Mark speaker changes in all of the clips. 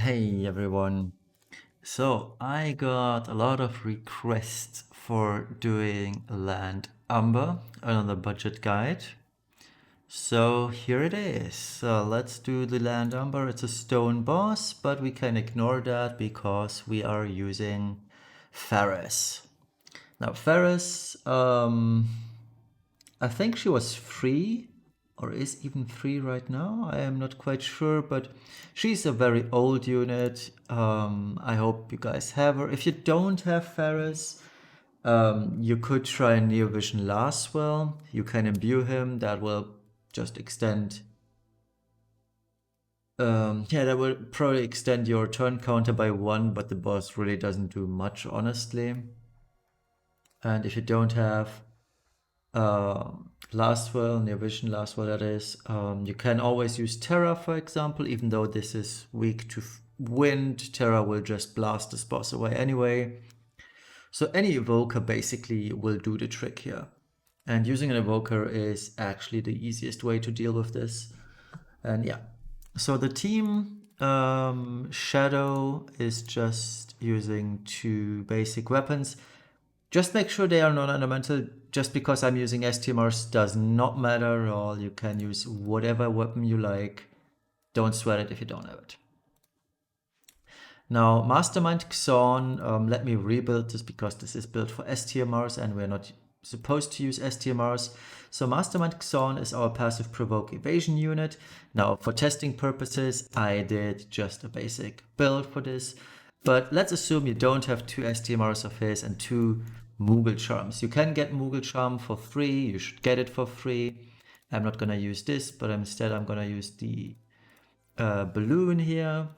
Speaker 1: Hey everyone. So I got a lot of requests for doing Land Umber, another budget guide. So here it is. So let's do the Land Umber. It's a stone boss, but we can ignore that because we are using Faris. Now Faris, I think she was free or is even free right now. I am not quite sure, but she's a very old unit. I hope you guys have her. If you don't have Faris, you could try Neo Vision Laswell. You can imbue him. That will just extend. That will probably extend your turn counter by 1, but the boss really doesn't do much, honestly. And if you don't have Laswell, Neo Vision Laswell, that is, you can always use Terra, for example, even though this is weak to wind. Terra will just blast this boss away anyway. So any evoker basically will do the trick here. And using an evoker is actually the easiest way to deal with this. And yeah, so the team Shadow is just using 2 basic weapons. Just make sure they are non-elemental. Just because I'm using STMRs does not matter at all. You can use whatever weapon you like. Don't sweat it if you don't have it. Now, Mastermind Xorn, let me rebuild this because this is built for STMRs and we're not supposed to use STMRs. So Mastermind Xorn is our passive provoke evasion unit. Now, for testing purposes, I did just a basic build for this. But let's assume you don't have 2 STMRs of his and 2 Moogle Charms. You can get Moogle Charm for free. You should get it for free. I'm not going to use this, but instead I'm going to use the balloon here.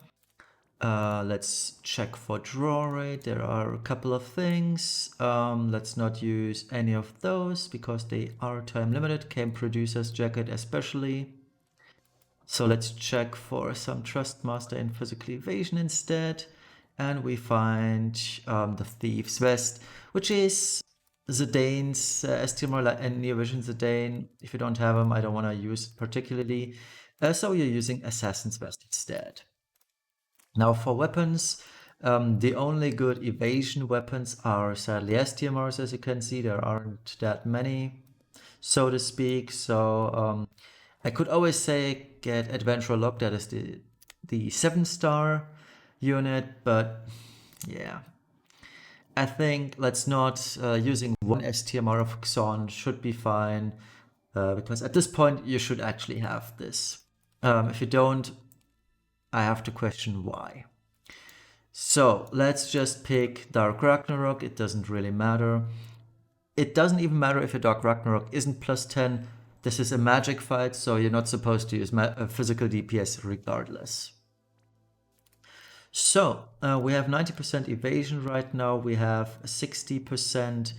Speaker 1: Let's check for draw rate. There are a couple of things. Let's not use any of those because they are time limited. Came Producer's Jacket especially. So let's check for some Trust Master and Physical Evasion instead. And we find the Thief's Vest, which is Zidane's STMR and Neo Vision Zidane. If you don't have them, I don't want to use it particularly. So you're using Assassin's Vest instead. Now for weapons, the only good evasion weapons are sadly STMRs, as you can see. There aren't that many, so to speak. So I could always say get Adventurer Lock, that is the 7-star unit, but yeah. I think let's not using 1 STMR of Xorn should be fine, because at this point you should actually have this. If you don't, I have to question why. So let's just pick Dark Ragnarok. It doesn't really matter. It doesn't even matter if your Dark Ragnarok isn't +10. This is a magic fight, so you're not supposed to use physical DPS regardless. So we have 90% evasion right now. We have 60%,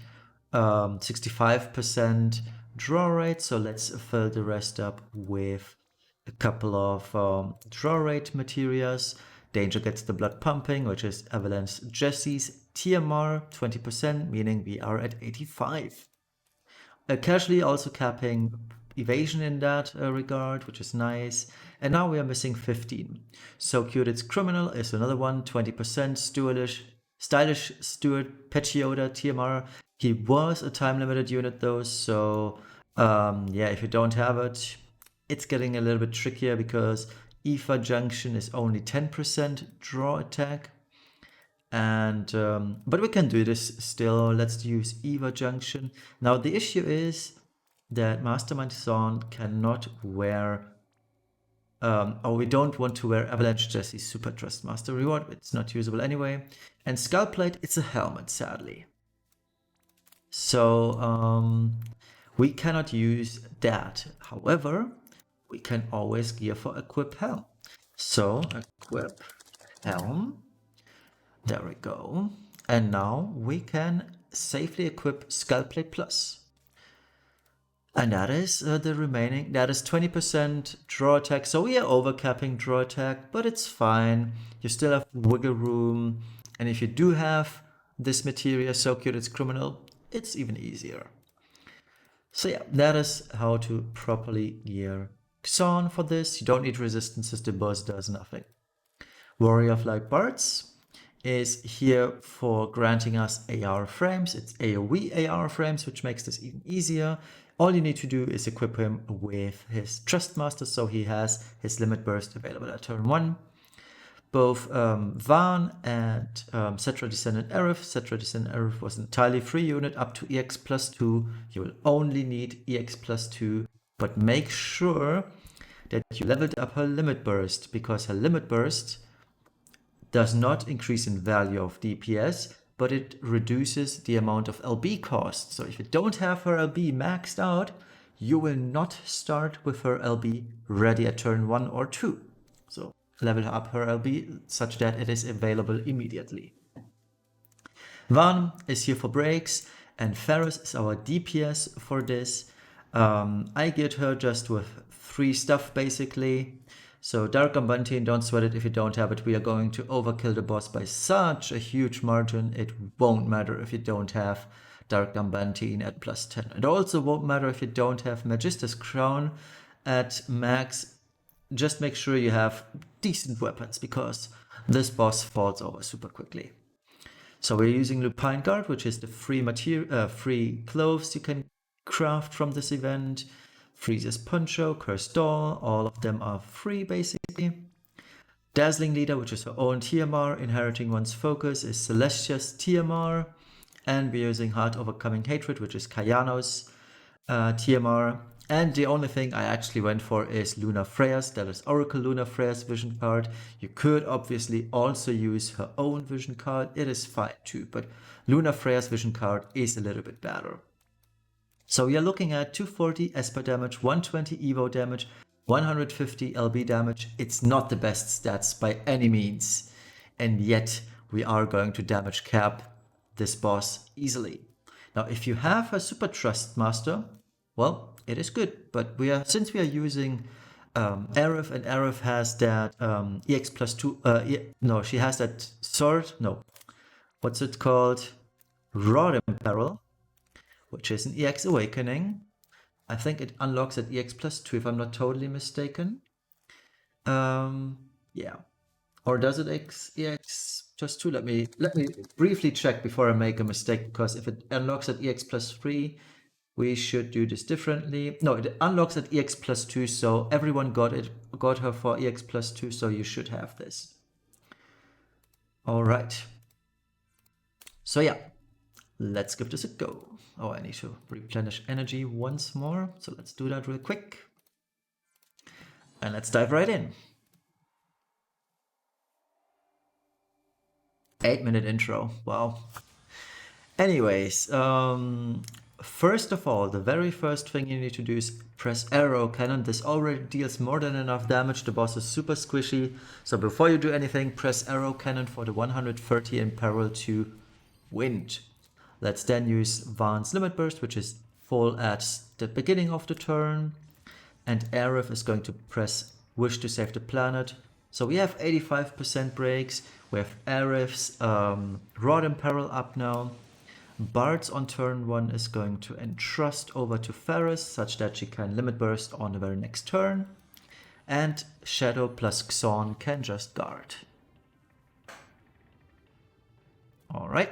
Speaker 1: 65% draw rate. So let's fill the rest up with a couple of draw rate materials. Danger gets the blood pumping, which is Avalanche Jesse's TMR 20%, meaning we are at 85. Casually also capping evasion in that regard, which is nice. And now we are missing 15. So Cuted's Criminal is another one, 20%. Stylish Steward Petioda TMR. He was a time limited unit though, so yeah, if you don't have it, it's getting a little bit trickier because Aoife Junction is only 10% draw attack. And but we can do this still. Let's use Eva Junction. Now the issue is that Mastermind Xorn cannot wear, or we don't want to wear Avalanche Jesse's Super Trust Master reward. It's not usable anyway. And Skullplate, it's a helmet, sadly. So we cannot use that. However, we can always gear for Equip Helm. So Equip Helm. There we go. And now we can safely equip Skullplate Plus. And that is the remaining, that is 20% draw attack. So we are overcapping draw attack, but it's fine. You still have wiggle room. And if you do have this materia, so cute it's criminal, it's even easier. So yeah, that is how to properly gear Xorn for this. You don't need resistances, the boss does nothing. Warrior of Light Bards is here for granting us AR frames. It's AoE AR frames, which makes this even easier. All you need to do is equip him with his Trustmaster, so he has his limit burst available at turn 1. Both Van and Cetra Descendant Arif. Cetra Descendant Arif was an entirely free unit up to EX plus 2. You will only need EX plus 2, but make sure that you leveled up her limit burst, because her limit burst does not increase in value of DPS, but it reduces the amount of LB cost. So if you don't have her LB maxed out, you will not start with her LB ready at turn 1 or 2. So level up her LB such that it is available immediately. Van is here for breaks, and Faris is our DPS for this. I get her just with 3 stuff basically. So Dark Ambantine, don't sweat it if you don't have it. We are going to overkill the boss by such a huge margin. It won't matter if you don't have Dark Ambantine at plus 10. It also won't matter if you don't have Magister's Crown at max. Just make sure you have decent weapons, because this boss falls over super quickly. So we're using Lupine Guard, which is the free material, free clothes you can craft from this event. Freeze's Poncho, Cursed Doll, all of them are free basically. Dazzling Leader, which is her own TMR, inheriting one's focus, is Celestia's TMR. And we're using Heart Overcoming Hatred, which is Kayano's TMR. And the only thing I actually went for is Lunafreya's, that is Oracle Lunafreya's vision card. You could obviously also use her own vision card, it is fine too, but Lunafreya's vision card is a little bit better. So we are looking at 240 Esper damage, 120 Evo damage, 150 LB damage. It's not the best stats by any means, and yet we are going to damage cap this boss easily. Now if you have a Super Trust Master, well, it is good, but since we are using Arif, and Arif has that EX plus 2, no, she has that sword, no, what's it called? Rod Imperil, which is an EX Awakening. I think it unlocks at EX plus 2 if I'm not totally mistaken. Yeah. Or does it EX plus 2? Let me briefly check before I make a mistake, because if it unlocks at EX plus 3, we should do this differently. No, it unlocks at EX plus 2, so everyone got her for EX plus 2, so you should have this. All right. So yeah, let's give this a go. Oh, I need to replenish energy once more, so let's do that real quick. And let's dive right in. 8-minute intro, wow. Anyways, first of all, the very first thing you need to do is press Arrow Cannon. This already deals more than enough damage. The boss is super squishy. So before you do anything, press Arrow Cannon for the 130 in peril to Wind. Let's then use Van's Limit Burst, which is full at the beginning of the turn. And Arif is going to press Wish to Save the Planet. So we have 85% breaks. We have Arif's Rod Imperil up now. Bards on turn 1 is going to entrust over to Faris, such that she can Limit Burst on the very next turn. And Shadow plus Xon can just guard. Alright.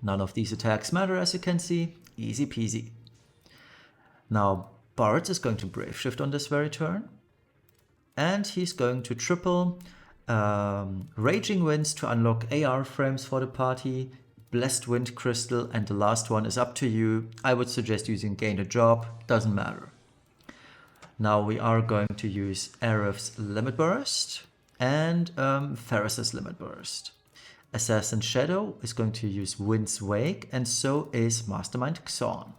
Speaker 1: None of these attacks matter, as you can see. Easy peasy. Now Bards is going to Brave Shift on this very turn. And he's going to triple Raging Winds to unlock AR frames for the party. Blessed Wind Crystal, and the last one is up to you. I would suggest using Gain a Job, doesn't matter. Now we are going to use Arif's Limit Burst and Faris's Limit Burst. Assassin Shadow is going to use Wind's Wake, and so is Mastermind Xon.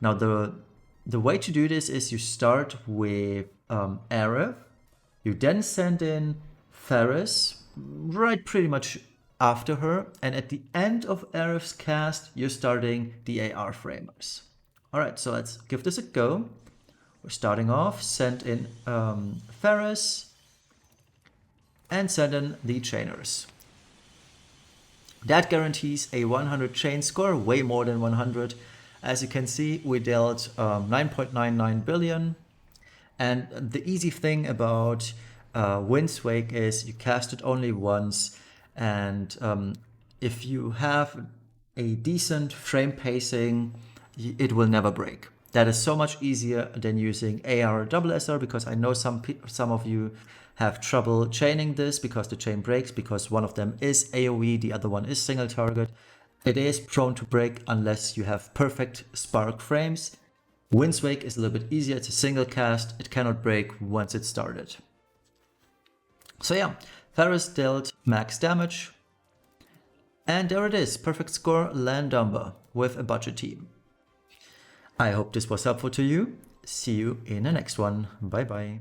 Speaker 1: Now the way to do this is you start with Arif, you then send in Faris, right pretty much after her, and at the end of Arif's cast, you're starting the AR framers. Alright, so let's give this a go. We're starting off, send in Faris, and send in the Chainers. That guarantees a 100 chain score, way more than 100. As you can see, we dealt 9.99 billion. And the easy thing about Wind's Wake is you cast it only once, and if you have a decent frame pacing, it will never break. That is so much easier than using AR or double SR, because I know some of you have trouble chaining this because the chain breaks, because one of them is AoE, the other one is single target. It is prone to break unless you have perfect spark frames. Wind's Wake is a little bit easier. It's a single cast. It cannot break once it's started. So yeah, Faris dealt max damage. And there it is, perfect score, Land Umber with a budget team. I hope this was helpful to you. See you in the next one. Bye bye.